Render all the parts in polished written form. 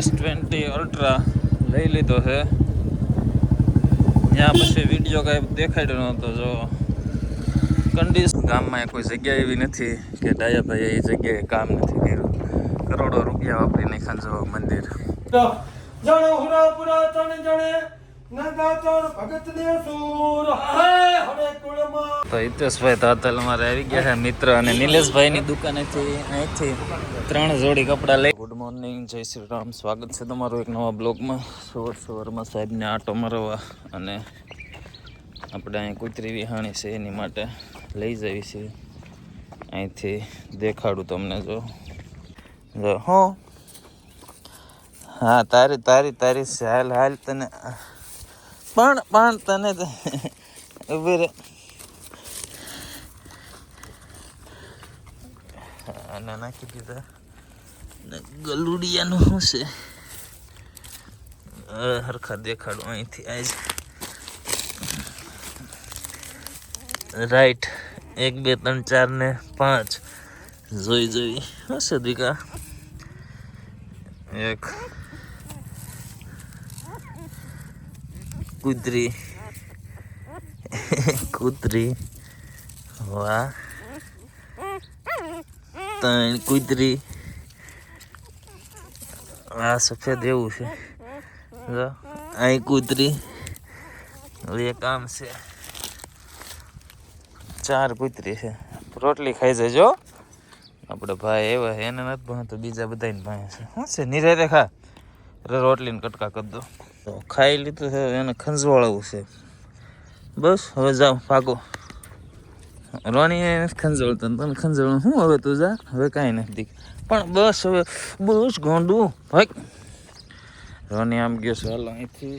S20 ultra લઈ લીધો છે. ત્યાં પછી વિડીયો કાંઈ દેખાડ્યો નહોતો. જો કંડિશન ગામમાં કોઈ જગ્યા એવી નથી કે ડાયાભાઈએ એ જગ્યાએ કામ નથી કર્યું. કરોડો રૂપિયા વાપરી નાખ્યા. જો મંદિર તો હિતેશભાઈ તાતલ અમારે આવી ગયા છે મિત્ર, અને નિલેશભાઈની દુકાનેથી અહીંથી 3 જોડી કપડાં લઈ. ગુડ મોર્નિંગ, જય શ્રી રામ. સ્વાગત છે તમારું એક નવા બ્લોગમાં. સવારમાં સાહેબને આટો મારવા અને આપણે અહીં કૂતરી વિહાણી છે એની માટે લઈ જવી છે. અહીંથી દેખાડું તમને. જો હો, હા તારી તારી તારી હાલ હાલ તને પણ તને ઉભી રે. અને નાખી દીધા ગલુડિયાનું શું છે હરખા દેખાડું અહીંથી. આજ રાઈટ 1 2 3 4 ને 5 જોઈ હશે દીકા. એક કૂતરી વાહ, 3 કૂતરી. આ સફેદ એવું છે. જો અહીં કૂતરી. એક આમ છે. 4 કૂતરી છે. રોટલી ખાઈ જજો. આપણે ભાઈ એવા એને નથી ભાવતો, બીજા બધાને ભાઈ છે. શું છે નિરાતે ખા. રોટલીને કટકા કરી દો. તો ખાઈ લીધું છે, એને ખંજવાળવું છે. બસ હવે જાઓ, ભાગો. રોની એને ખંજવળતો, તને ખંજવળ શું? હવે તું જા, હવે કાંઈ નથી. પણ બસ હવે બસ ગોંડું ભાઈ. રોની આમ ગયો છે. હાલો અહીંથી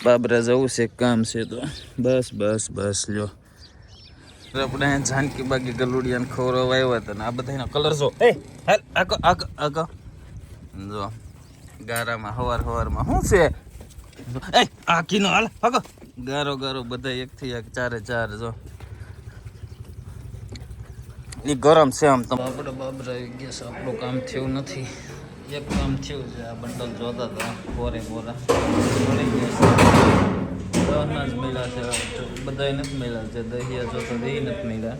બાબરા જવું છે, કામ છે. તો બસ લ્યો. આપણે જાનકી બાગી ગલુડિયાને ખવડાવવા આવ્યા હતા ને આ બધાનો કલર જો. હાલ આગો જો ગારામાં હવારમાં શું છે? આ કીનો હાલ આગો. ગારો બધા એકથી એક 4 જો એ ગરમ છે. આમ તમે આપણે બાબરા આવી ગયા છે. આપણું કામ થયું નથી. એક કામ થયું છે. આ બંડલ જોતા હતા કોરા મળી ગયા છે. અનાજ મળ્યા છે, બધા નથી મળ્યા છે. દહિયા જોતા દહીં નથી મળ્યા.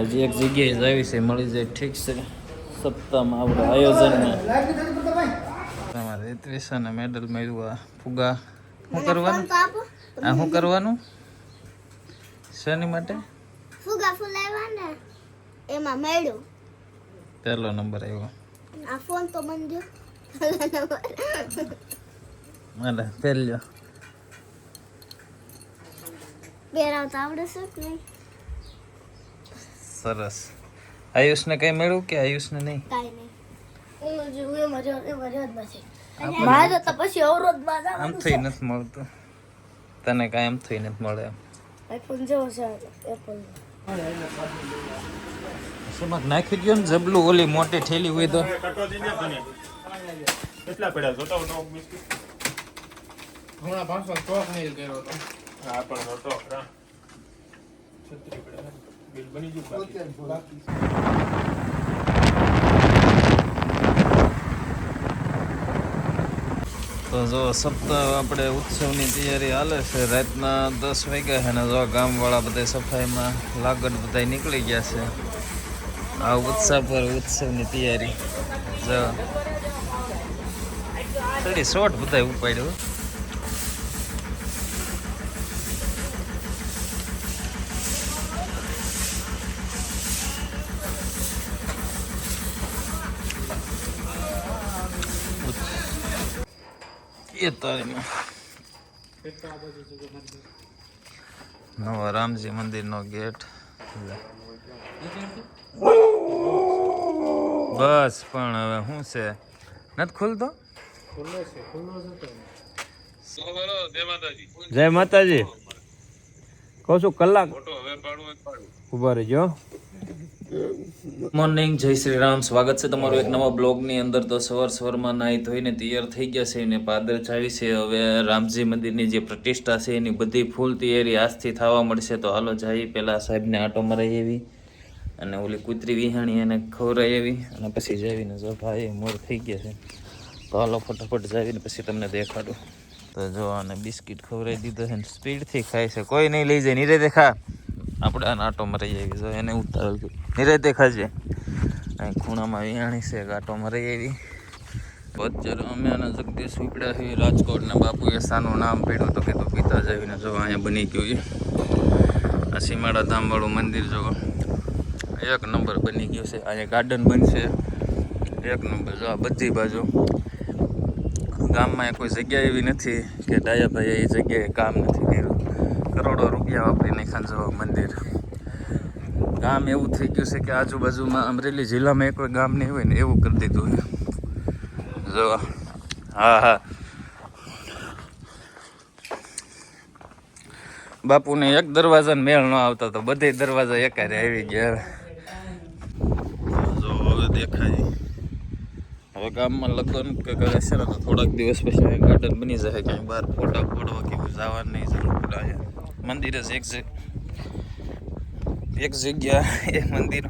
હજી એક જગ્યાએ જ આવી છે, મળી જાય ઠીક છે. સપ્તાહમાં આપણે આયોજનમાં તમારે 31 મેડલ મળ્યું. આ ફુગા શું કરવાનું? આ શું કરવાનું? શેની માટે? ફુગા ફુલાવવાના. એમાં મળ્યું પહેલો નંબર આવ્યો. આ ફોન તો મંજો મને પહેલો બેરાવતા આવડે છે કે નહીં? સરસ. આયુષને કઈ મળ્યું કે આયુષને નહીં? કાઈ નહીં. હું જો એ મજો નથી. મારે તો પછી અવરોધમાં આમ થઈ નથી મળતું તને. કાંઈ આમ થઈ નથી મળે. આઈફોન જેવો છે એપલ. શેમાં નાખી દો ને જબલું. ઓલી મોટી ઠેલી હોય તો કેટલા પડ્યા જોતા હો બિસ્કિટ હમણાં 500 સ્ટોક નહીં કર્યો તો. હા પણ જોતો ખરા 36 પડ્યા બિલ બની ગયું બાકી. તો જો સપ્તાહ આપણે ઉત્સવની તૈયારી હાલે છે. રાતના 10 વાગ્યા છે ને જો ગામવાળા બધા સફાઈમાં લાગડ બધા નીકળી ગયા છે. આ ઉત્સવ પર ઉત્સવની તૈયારી. જો થોડી શોર્ટ બધા ઉપાડ્યો. એ તારીમાં નવા રામજી મંદિરનો ગેટ. બસ પણ હવે શું છે નથી ખુલતો. જય માતાજી. કહું છું કલાક ઉભા રહેજો. મોર્નિંગ, જય શ્રી રામ. સ્વાગત છે તમારું એક નવા બ્લોગની અંદર. તો સવારમાં નાહી ધોઈને તૈયાર થઈ ગયા છે ને પાદર ચાવી છે. હવે રામજી મંદિરની જે પ્રતિષ્ઠા છે એની બધી ફૂલ તૈયારી આજથી થવા મળશે. તો હાલો જઈએ. પહેલાં સાહેબને આટો મરાઈ એવી અને ઓલી કૂતરી વિહાણી એને ખવરાઈ એવી અને પછી જાવીને જો ભાઈ મોર થઈ ગયા છે. તો હાલો ફટાફટ જાવીને પછી તમને દેખાડું. તો જો આને બિસ્કિટ ખવડાવી દીધો છે ને સ્પીડથી ખાય છે. કોઈ નહીં લઈ જાય. નિરાતે ખા. આપણે આ નાટો મરી આવી. જો એને ઉતાર નિરાતે ખાજે. અહીં ખૂણામાં વિયાણી છે ગાંટો મરી આવી. અત્યારે અમે આના જગદીશ ઉપડ્યા છીએ રાજકોટના. બાપુએ સાનું નામ પડ્યું તો કે તો પિતા જાવીને જો અહીંયા બની ગયું. આ સીમાડા ધામવાળું મંદિર જો એક નંબર બની ગયું છે. અહીંયા ગાર્ડન બનશે એક નંબર. જો આ બધી બાજુ ગામમાં કોઈ જગ્યા એવી નથી કે ડાયાભાઈએ એ જગ્યાએ કામ નથી કર્યું. કરોડો રૂપિયા વાપરી નાખ્યા જો મંદિર. ગામ એવું થઈ ગયું છે કે આજુબાજુમાં અમરેલી જિલ્લામાં કોઈ ગામ નહીં હોય ને એવું કરી દીધું છે. જો હા બાપુને એક દરવાજાને મેળ ન આવતા તો બધે દરવાજા એકારે આવી ગયા. જો હવે દેખાય. હવે ગામમાં લગ્ન કે કરે છે ને તો થોડાક દિવસ પછી ગાર્ડન બની જાય. ક્યાંય બહાર ફોટા ફોડવા કે જવાની નહીં જરૂર પડે. મંદિર જ એક જગ્યા એ મંદિર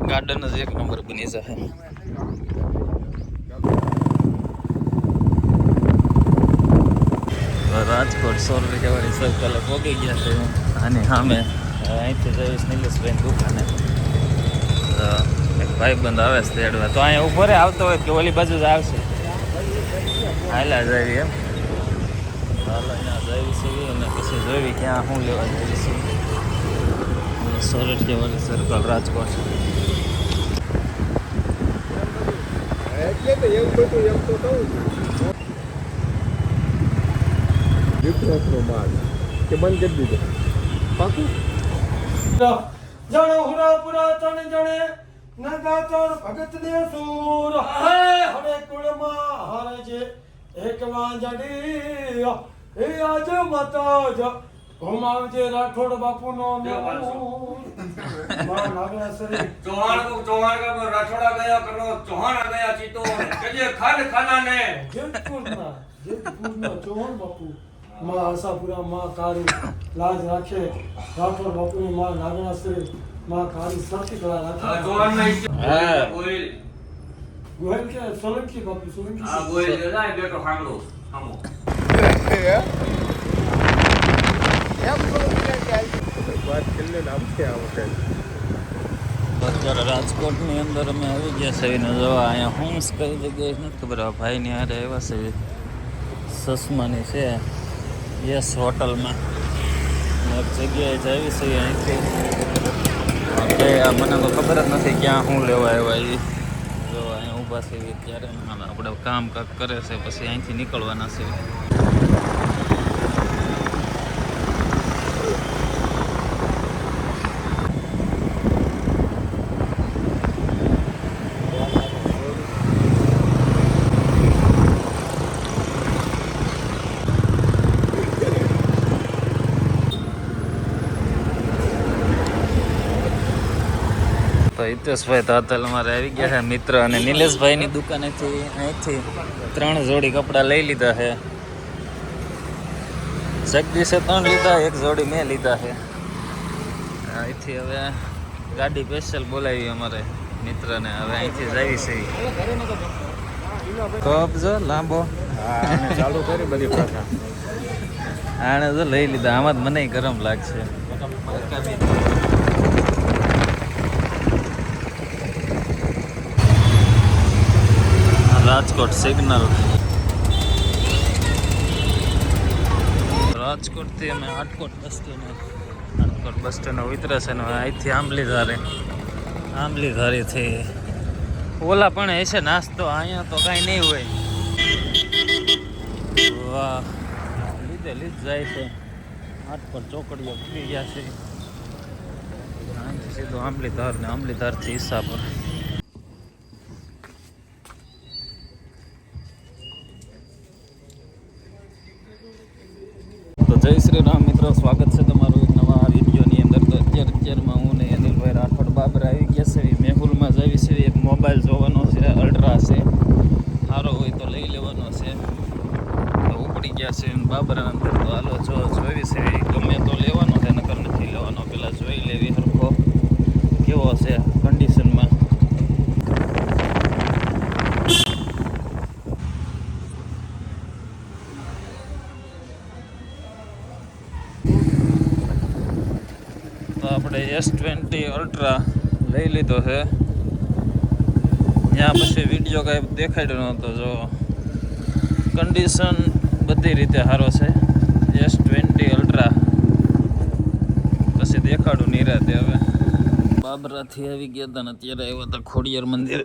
ગાર્ડન જ એક નંબર બની જાય. રાજકોટ 16 વાળી સર્કલ પહોંચી ગયા છે. અને સામે અહીંથી જઈશ નિલેશભાઈની દુકાને. એક ભાઈબંધ આવે છે તેડવા. તો અહીંયા ઉભો રે. આવતો હોય કે ઓલી બાજુ જ આવશે. હાલા જાવી એમ. હાલ અહીંયા જાવી છે અને પછી જોવી ક્યાં શું લેવા જાવી છે. 16 વાળી સર્કલ રાજકોટ. એટલે તો એવું બધું એમ તો કહું વિપ્રોસનો માલ કે બંધ કરી દીધો પાકું. જણ હુરા પુરાતન જણે નગાતર ભગત ને સૂર હરે કુળમાં હરે જે એક વાંજડી એ આજ માતા જ ઘુમાવજે રાઠોડ બાપુનો चौहान का राठौड़ा गया करो चौहान आ गया चीतो कहिए खान खाना ने જેતપુરના ચૌહાણ બાપુ માં આશાપુરા માં કાળી લાજ રાખે રાઠોડ બાપુની માં નાગણાશ્રી માં કાળી સરતી કળા રાખે चौहान में हाँ। गोयल ગોહેલ કે સોલંકી બાપુ સોલંકી हां गोयल ना बेटो हांगलो हमो વાત કરી લે નામ છે આ વખતે. અત્યારે રાજકોટની અંદર અમે આવી ગયા છે ને જો અહીંયા હોમ્સ કઈ જગ્યાએ નથી ખબર. આ ભાઈની હારે આવ્યા છે સસમાની છે યસ હોટલમાં. એક જગ્યાએ જ આવી છે અહીંથી. મને તો ખબર જ નથી ક્યાં શું લેવા આવ્યા. એ જો અહીંયા ઊભા છે ત્યારે આપણે કામ કાંક કરે છે પછી અહીંથી નીકળવાના છે. તો હિતેશભાઈ તાતલ અમારે આવી ગયા છે મિત્ર. અને નિલેશભાઈની દુકાનેથી અહીંથી 3 જોડી કપડાં લઈ લીધા છે. જગદીશે 3 લીધા, 1 જોડી મેં લીધા છે. અહીંથી હવે ગાડી સ્પેશિયલ બોલાવી અમારે મિત્રને. હવે અહીંથી જ આવી છે. કપ જો લાંબો ચાલુ કરી બધી પ્રથા. આણે જો લઈ લીધા. આમાં જ મને ગરમ લાગશે. રાજકોટ સિગ્નલ. રાજકોટથી અમે આટકોટ બસ સ્ટેન્ડ ઉતરે છે ને અહીંથી આંબલી ધારીથી ઓલા પણ હશે નાસ્તો. અહીંયા તો કાંઈ નહીં હોય. વાહ લીધ જાય છે. આટકોટ ચોકડીઓ ખુલી ગયા છે. અહીંથી સીધું આંબલી ધાર ને આંબલી ધારથી ઈસા પર. તો જય શ્રી રામ મિત્રો, સ્વાગત છે તમારું એક નવા વિડીયોની અંદર. તો અત્યારમાં હું ને અનિલભાઈ રાઠોડ બાબર આવી ગયા છે. મેહુલમાં જ આવી છે. એક મોબાઈલ જોવાનો છે, અલ્ટ્રા છે. સારો હોય તો લઈ લેવાનો છે. તો ઉપડી ગયા છે બાબરા અંદર. તો હાલો જોઈ છે. ગમે તો લેવાનો છે, નકર નથી લેવાનો. પેલા જોઈ લેવી હરખો કેવો છે કન્ડિશનમાં. આપણે S20 અલ્ટ્રા લઈ લીધો છે. ત્યાં પછી વિડીયો કાંઈ દેખાડ્યો નહોતો. જો કન્ડિશન બધી રીતે સારો છે. S20 અલ્ટ્રા પછી દેખાડું નિરાતે. હવે બાબરાથી આવી ગયા હતા ને અત્યારે આવ્યા હતા ખોડિયાર મંદિર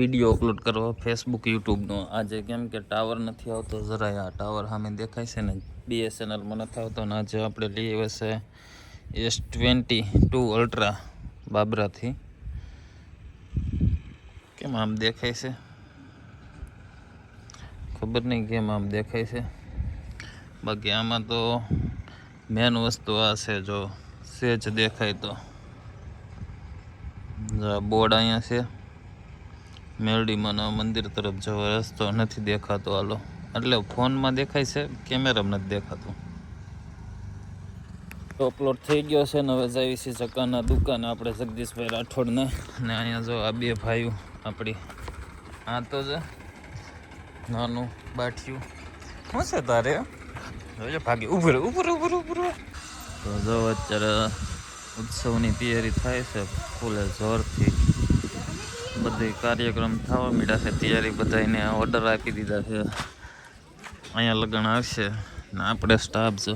વિડીયો અપલોડ કરવા ફેસબુક યુટ્યુબનો. આજે કેમ કે ટાવર નથી આવતો જરાય. આ ટાવર સામે દેખાય છે ને BSNLમાં નથી આવતો. ને આજે આપણે લઈ આવ્યા છે S22 અલ્ટ્રા બાબરાથી. કેમ આમ દેખાય છે ખબર નહીં કેમ આમ દેખાય છે. બાકી આમાં તો મેન વસ્તુ આ છે. જો સેજ દેખાય તો બોર્ડ અહીંયા છે. મેરડીમાં મંદિર તરફ જવો રસ્તો નથી દેખાતો. હાલો એટલે ફોનમાં દેખાય છે, કેમેરામાં નથી દેખાતું. અપલોડ થઈ ગયો છે ને હવે જઈએ છીએ ચક્કાના દુકાને આપણે જગદીશભાઈ રાઠોડને. ને અહીંયા જો આ બે ભાઈઓ આપણી આ તો જ નાનું બાઠિયું શું છે તારે જોજો ભાગી ઉભું. તો જો અત્યારે ઉત્સવની તૈયારી થાય છે ફૂલે જોરથી. બધી કાર્યક્રમ થવા માંડ્યા છે. તૈયારી બધાને ઓર્ડર આપી દીધા છે. અહીંયા લગ્ન આવશે ને આપણે સ્ટાફ છે